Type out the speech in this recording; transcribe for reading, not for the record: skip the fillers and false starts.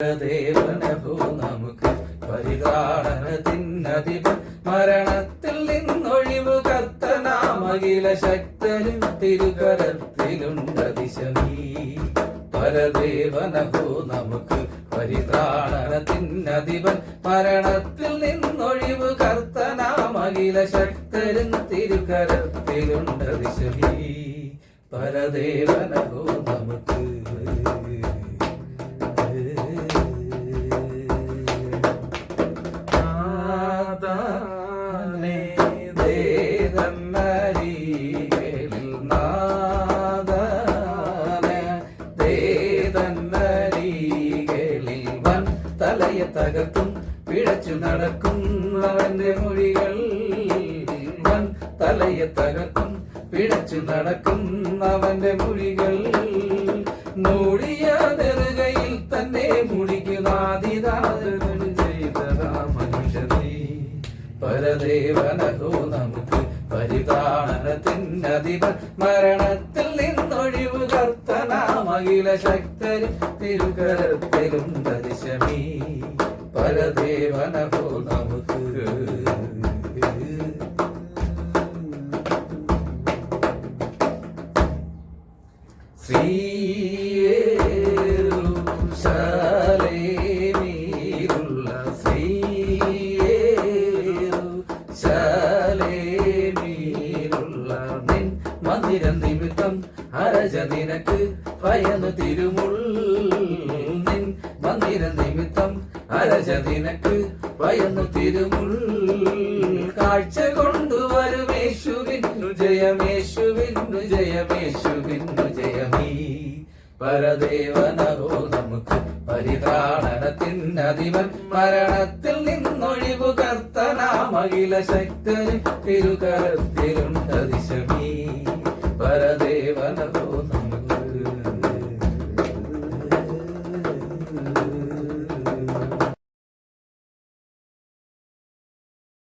ദേവനഹോ നമുക്ക് പരിതാടനത്തിനധിപൻ മരണത്തിൽ നിന്നൊഴിവ് കർത്തനാമഖില ശക്തനും തിരുകരത്തിലുണ്ടതിശമീ പരദേവനഹോ നമുക്ക് പരിത്രാണനത്തിനധിപൻ മരണത്തിൽ നിന്നൊഴിവ് കർത്തനാമഖില ശക്തരും തിരുകരത്തിലുണ്ടതിശമീ പരദേവനഹോ നമുക്ക് തലയെ തകർക്കും പിഴച്ചു നടക്കും അവന്റെ മൊഴികൾ വൻ തലയെ തകർക്കും പിഴച്ചു നടക്കും അവന്റെ മൊഴികൾ മൂടിയ നെറുകയിൽ തന്നെ മുടിക്കുന്നാദിനാഥൻ ചെയ്തതാ മനുഷ്യനേ പരദേവനഹോ നമുക്ക് പരിതാണനത്തിനധിപൻ മരണത്തിൽ നിന്നൊഴിവ് കർത്തനാമഖില ശക്തരും തിരുകരത്തിലുണ്ടതിശമീ പരദേവനഹോ നമുക്ക് മന്ദിരം നിമിത്തം അരജ നിനക്ക് ഭയന്നു തിരുമുൾ മന്ദിരം നിമിത്തം അരജ നിനക്ക് ഭയന്നു തിരുമുൾ കാഴ്ച കൊണ്ടുവരുമേശുവിന്നു ജയമേശുവിന്നു ജയമേശുവിന്നു ജയമീ പരദേവനഹോ നമുക്ക് പരിതാണനത്തിനധിപൻ മരണത്തിൽ നിന്നൊഴിവ് കർത്തനാമഖില ശക്തനും തിരുകരത്തിലുണ്ടതിശമീ പരദേവനഹോ